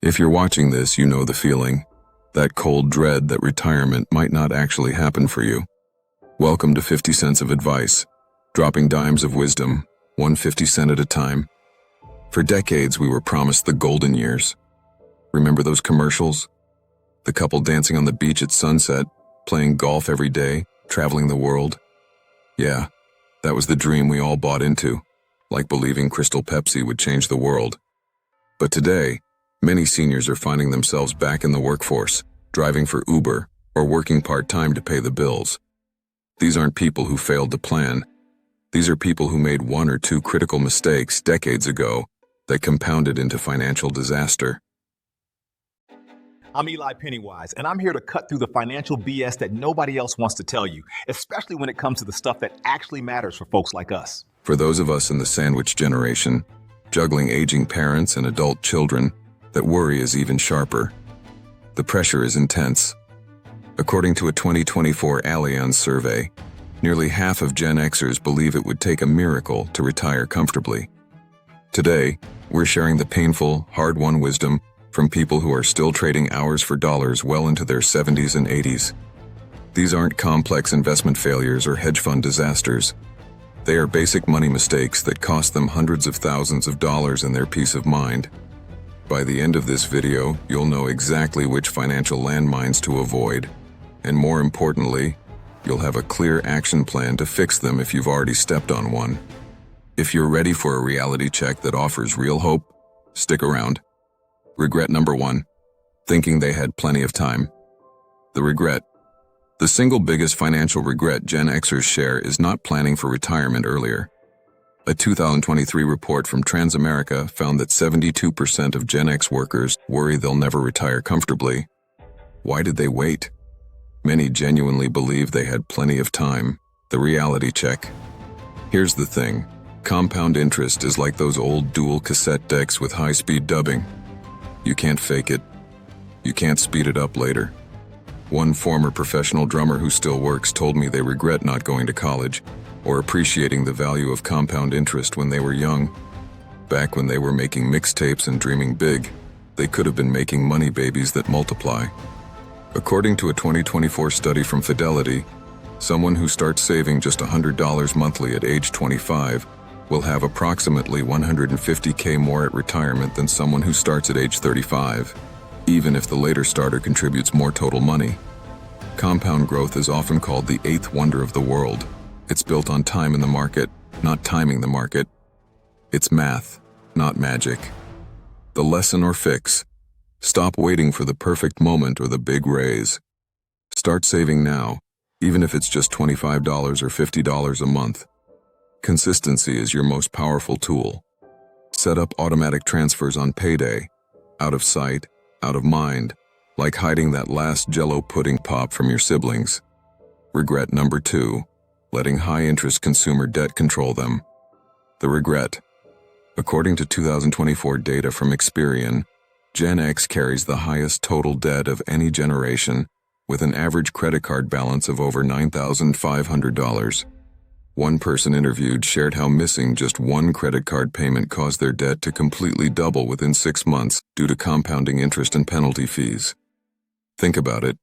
If you're watching this, you know the feeling. That cold dread that retirement might not actually happen for you. Welcome to 50 Cents of Advice, dropping dimes of wisdom, 150 cent at a time. For decades, we were promised the golden years. Remember those commercials? The couple dancing on the beach at sunset, playing golf every day, traveling the world. Yeah, that was the dream we all bought into, like believing Crystal Pepsi would change the world. But today, many seniors are finding themselves back in the workforce, driving for Uber, or working part-time to pay the bills. These aren't people who failed to plan. These are people who made one or two critical mistakes decades ago that compounded into financial disaster. I'm Eli Pennywise, and I'm here to cut through the financial BS that nobody else wants to tell you, especially when it comes to the stuff that actually matters for folks like us. For those of us in the sandwich generation, juggling aging parents and adult children, that worry is even sharper. The pressure is intense. According to a 2024 Allianz survey, nearly half of Gen Xers believe it would take a miracle to retire comfortably. Today, we're sharing the painful, hard-won wisdom from people who are still trading hours for dollars well into their 70s and 80s. These aren't complex investment failures or hedge fund disasters. They are basic money mistakes that cost them hundreds of thousands of dollars and their peace of mind. By the end of this video, you'll know exactly which financial landmines to avoid. And more importantly, you'll have a clear action plan to fix them if you've already stepped on one. If you're ready for a reality check that offers real hope, stick around. Regret number 1. Thinking they had plenty of time. The regret. The single biggest financial regret Gen Xers share is not planning for retirement earlier. A 2023 report from Transamerica found that 72% of Gen X workers worry they'll never retire comfortably. Why did they wait? Many genuinely believe they had plenty of time. The reality check. Here's the thing. Compound interest is like those old dual cassette decks with high-speed dubbing. You can't fake it. You can't speed it up later. One former professional drummer who still works told me they regret not going to college or appreciating the value of compound interest when they were young. Back when they were making mixtapes and dreaming big, they could have been making money babies that multiply. According to a 2024 study from Fidelity, someone who starts saving just $100 monthly at age 25 will have approximately $150K more at retirement than someone who starts at age 35, even if the later starter contributes more total money. Compound growth is often called the eighth wonder of the world. It's built on time in the market, not timing the market. It's math, not magic. The lesson or fix: stop waiting for the perfect moment or the big raise. Start saving now, even if it's just $25 or $50 a month. Consistency is your most powerful tool. Set up automatic transfers on payday, out of sight, out of mind, like hiding that last Jell-O pudding pop from your siblings. Regret number 2, letting high-interest consumer debt control them. The regret. According to 2024 data from Experian, Gen X carries the highest total debt of any generation, with an average credit card balance of over $9,500. One person interviewed shared how missing just one credit card payment caused their debt to completely double within 6 months due to compounding interest and penalty fees. Think about it.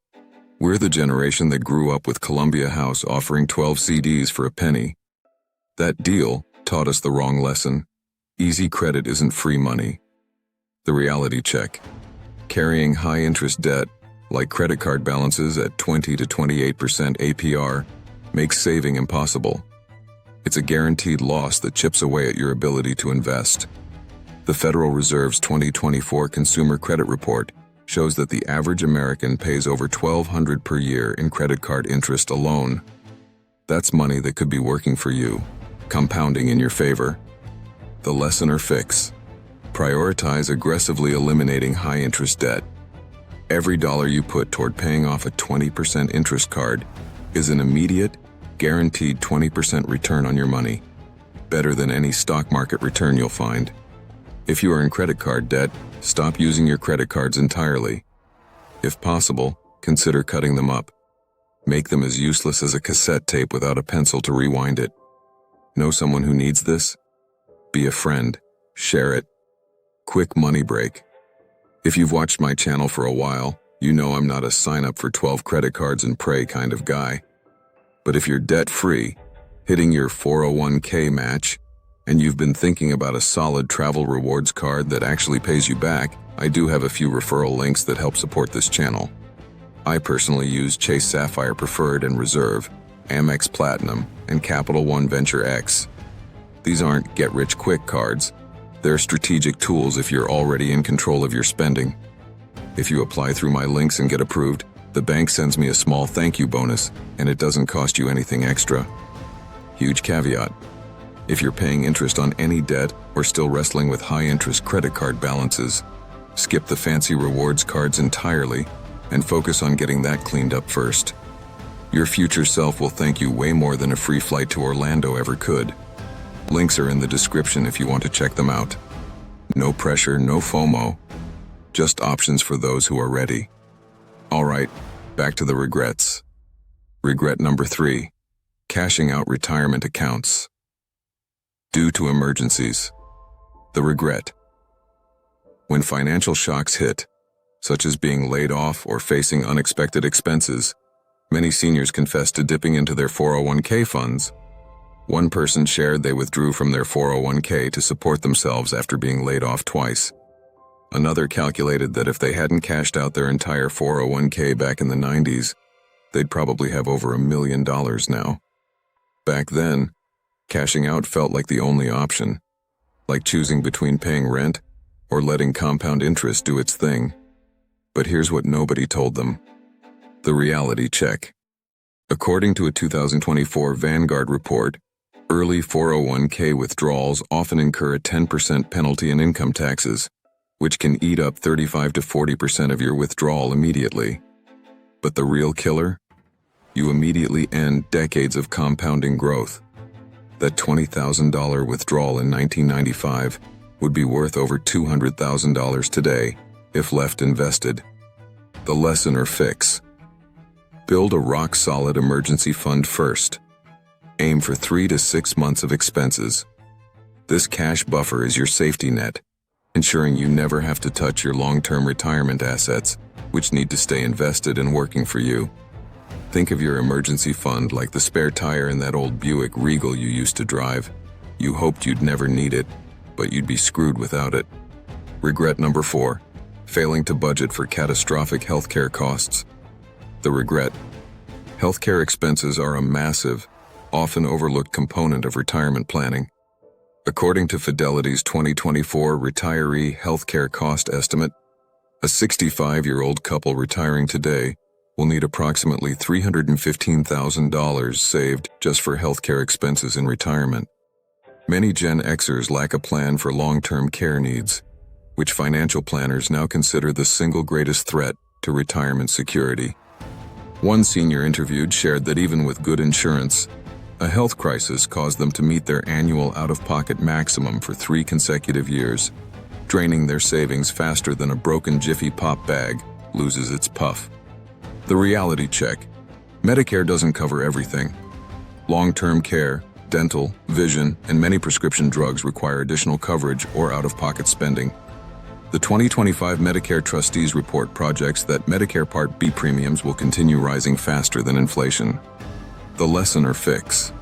We're the generation that grew up with Columbia House offering 12 CDs for a penny. That deal taught us the wrong lesson. Easy credit isn't free money. The reality check. Carrying high-interest debt, like credit card balances at 20 to 28% APR, makes saving impossible. It's a guaranteed loss that chips away at your ability to invest. The Federal Reserve's 2024 Consumer Credit Report shows that the average American pays over $1,200 per year in credit card interest alone. That's money that could be working for you, compounding in your favor. The lesson or fix: prioritize aggressively eliminating high-interest debt. Every dollar you put toward paying off a 20% interest card is an immediate, guaranteed 20% return on your money. Better than any stock market return you'll find. If you are in credit card debt, stop using your credit cards entirely. If possible, consider cutting them up. Make them as useless as a cassette tape without a pencil to rewind it. Know someone who needs this? Be a friend. Share it. Quick money break. If you've watched my channel for a while, you know I'm not a sign up for 12 credit cards and pray kind of guy. But if you're debt-free, hitting your 401k match, and you've been thinking about a solid travel rewards card that actually pays you back, I do have a few referral links that help support this channel. I personally use Chase Sapphire Preferred and Reserve, Amex Platinum, and Capital One Venture X. These aren't get-rich-quick cards. They're strategic tools if you're already in control of your spending. If you apply through my links and get approved, the bank sends me a small thank you bonus, and it doesn't cost you anything extra. Huge caveat: if you're paying interest on any debt or still wrestling with high-interest credit card balances, skip the fancy rewards cards entirely and focus on getting that cleaned up first. Your future self will thank you way more than a free flight to Orlando ever could. Links are in the description if you want to check them out. No pressure, no FOMO. Just options for those who are ready. Alright, back to the regrets. Regret number 3. Cashing out retirement accounts. Due to emergencies. The regret. When financial shocks hit, such as being laid off or facing unexpected expenses, many seniors confess to dipping into their 401k funds. One person shared they withdrew from their 401k to support themselves after being laid off twice. Another calculated that if they hadn't cashed out their entire 401k back in the 90s, they'd probably have over $1 million now. Back then, cashing out felt like the only option, like choosing between paying rent or letting compound interest do its thing. But here's what nobody told them. The reality check. According to a 2024 Vanguard report, early 401k withdrawals often incur a 10% penalty in income taxes, which can eat up 35 to 40% of your withdrawal immediately. But the real killer? You immediately end decades of compounding growth. That $20,000 withdrawal in 1995 would be worth over $200,000 today if left invested. The lesson or fix. Build a rock-solid emergency fund first. Aim for 3 to 6 months of expenses. This cash buffer is your safety net, ensuring you never have to touch your long-term retirement assets, which need to stay invested and working for you. Think of your emergency fund like the spare tire in that old Buick Regal you used to drive. You hoped you'd never need it, but you'd be screwed without it. Regret number 4. Failing to budget for catastrophic healthcare costs. The regret. Healthcare expenses are a massive, often overlooked component of retirement planning. According to Fidelity's 2024 retiree healthcare cost estimate, a 65-year-old couple retiring today will need approximately $315,000 saved just for healthcare expenses in retirement. Many Gen Xers lack a plan for long-term care needs, which financial planners now consider the single greatest threat to retirement security. One senior interviewed shared that even with good insurance, a health crisis caused them to meet their annual out-of-pocket maximum for 3 consecutive years, draining their savings faster than a broken Jiffy Pop bag loses its puff. The reality check. Medicare doesn't cover everything. Long-term care, dental, vision, and many prescription drugs require additional coverage or out-of-pocket spending. The 2025 Medicare Trustees Report projects that Medicare Part B premiums will continue rising faster than inflation. The lesson or fix.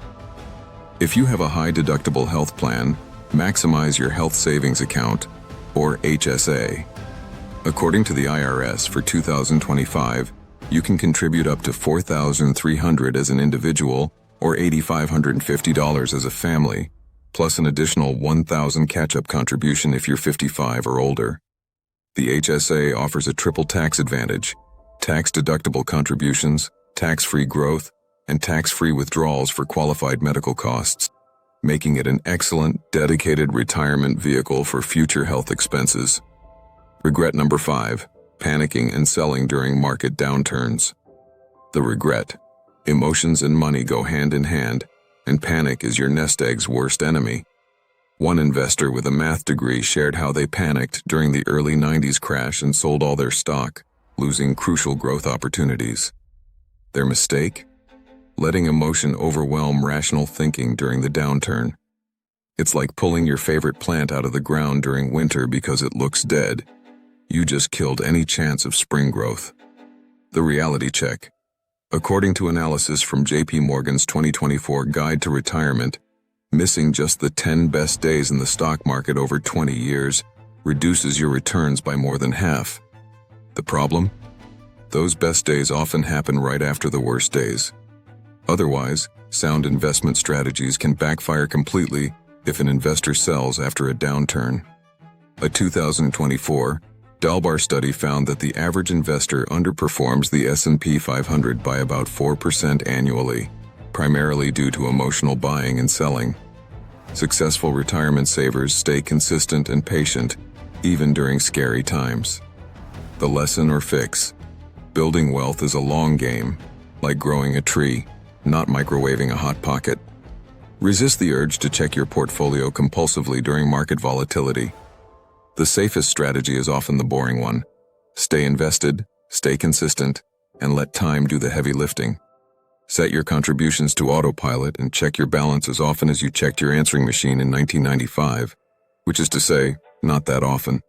If you have a high-deductible health plan, maximize your health savings account, or HSA. According to the IRS for 2025, you can contribute up to $4,300 as an individual or $8,550 as a family, plus an additional $1,000 catch-up contribution if you're 55 or older. The HSA offers a triple tax advantage: tax-deductible contributions, tax-free growth, and tax-free withdrawals for qualified medical costs, making it an excellent, dedicated retirement vehicle for future health expenses. Regret number 5. Panicking and selling during market downturns. The regret. Emotions and money go hand in hand, and panic is your nest egg's worst enemy. One investor with a math degree shared how they panicked during the early 90s crash and sold all their stock, losing crucial growth opportunities. Their mistake? Letting emotion overwhelm rational thinking during the downturn. It's like pulling your favorite plant out of the ground during winter because it looks dead. You just killed any chance of spring growth. The reality check. According to analysis from JP Morgan's 2024 Guide to Retirement, missing just the 10 best days in the stock market over 20 years reduces your returns by more than half. The problem? Those best days often happen right after the worst days. Otherwise, sound investment strategies can backfire completely if an investor sells after a downturn. A 2024 Dalbar study found that the average investor underperforms the S&P 500 by about 4% annually, primarily due to emotional buying and selling. Successful retirement savers stay consistent and patient, even during scary times. The lesson or fix: building wealth is a long game, like growing a tree, not microwaving a hot pocket. Resist the urge to check your portfolio compulsively during market volatility. The safest strategy is often the boring one. Stay invested, stay consistent, and let time do the heavy lifting. Set your contributions to autopilot and check your balance as often as you checked your answering machine in 1995, which is to say, not that often.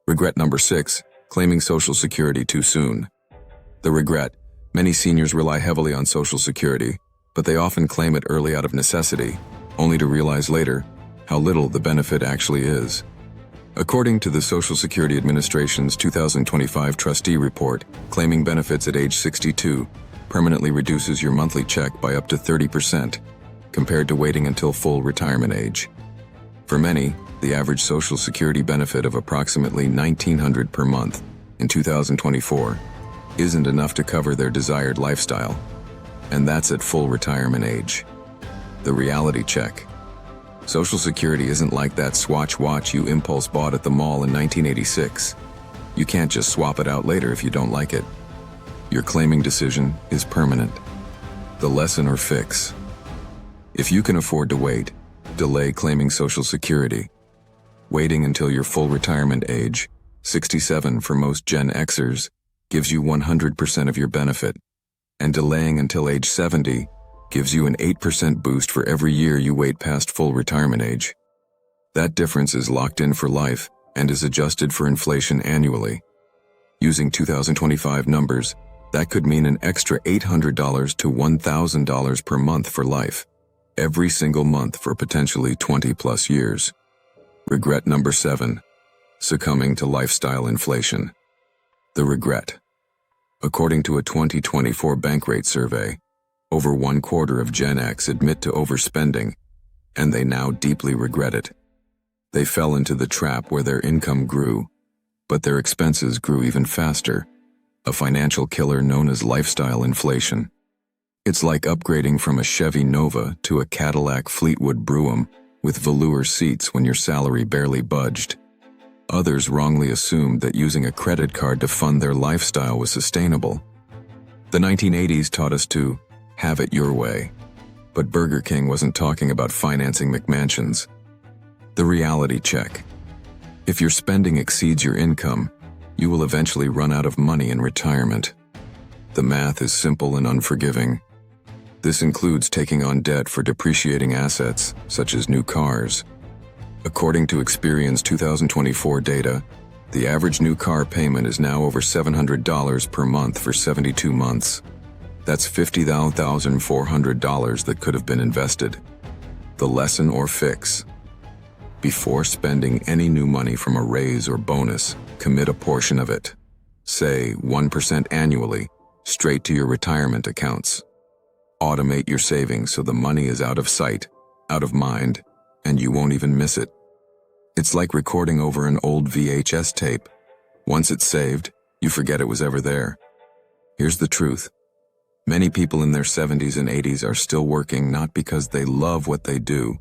Regret number 6, claiming Social Security too soon. The regret: many seniors rely heavily on Social Security, but they often claim it early out of necessity, only to realize later how little the benefit actually is. According to the Social Security Administration's 2025 Trustee Report, claiming benefits at age 62 permanently reduces your monthly check by up to 30%, compared to waiting until full retirement age. For many, the average Social Security benefit of approximately $1,900 per month in 2024 isn't enough to cover their desired lifestyle, and that's at full retirement age. The reality check. Social Security isn't like that Swatch watch you impulse bought at the mall in 1986. You can't just swap it out later if you don't like it. Your claiming decision is permanent. The lesson or fix. If you can afford to wait, delay claiming Social Security. Waiting until your full retirement age, 67 for most Gen Xers, gives you 100% of your benefit, and delaying until age 70 gives you an 8% boost for every year you wait past full retirement age. That difference is locked in for life and is adjusted for inflation annually. Using 2025 numbers, that could mean an extra $800 to $1,000 per month for life, every single month for potentially 20+ years. Regret number 7, succumbing to lifestyle inflation. The regret. According to a 2024 Bankrate survey, over 1/4 of Gen X admit to overspending, and they now deeply regret it. They fell into the trap where their income grew, but their expenses grew even faster, a financial killer known as lifestyle inflation. It's like upgrading from a Chevy Nova to a Cadillac Fleetwood Brougham with velour seats when your salary barely budged. Others wrongly assumed that using a credit card to fund their lifestyle was sustainable. The 1980s taught us to have it your way, but Burger King wasn't talking about financing McMansions. The reality check. If your spending exceeds your income, you will eventually run out of money in retirement. The math is simple and unforgiving. This includes taking on debt for depreciating assets, such as new cars. According to Experian's 2024 data, the average new car payment is now over $700 per month for 72 months. That's $50,400 that could have been invested. The lesson or fix. Before spending any new money from a raise or bonus, commit a portion of it, say 1% annually, straight to your retirement accounts. Automate your savings so the money is out of sight, out of mind, and you won't even miss it. It's like recording over an old VHS tape. Once it's saved, you forget it was ever there. Here's the truth. Many people in their 70s and 80s are still working not because they love what they do,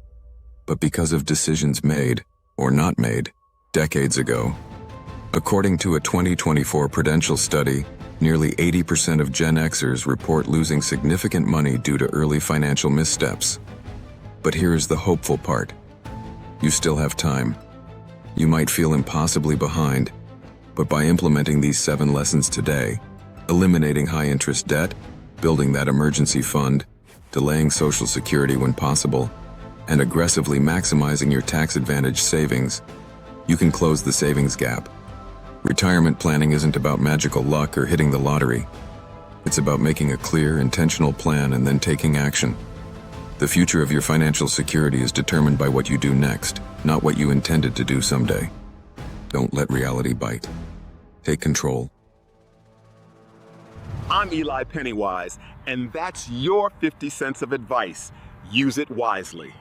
but because of decisions made, or not made, decades ago. According to a 2024 Prudential study, nearly 80% of Gen Xers report losing significant money due to early financial missteps. But here is the hopeful part. You still have time. You might feel impossibly behind, but by implementing these 7 lessons today, eliminating high-interest debt, building that emergency fund, delaying Social Security when possible, and aggressively maximizing your tax-advantaged savings, you can close the savings gap. Retirement planning isn't about magical luck or hitting the lottery. It's about making a clear, intentional plan and then taking action. The future of your financial security is determined by what you do next, not what you intended to do someday. Don't let reality bite. Take control. I'm Eli Pennywise, and that's your 50 cents of advice. Use it wisely.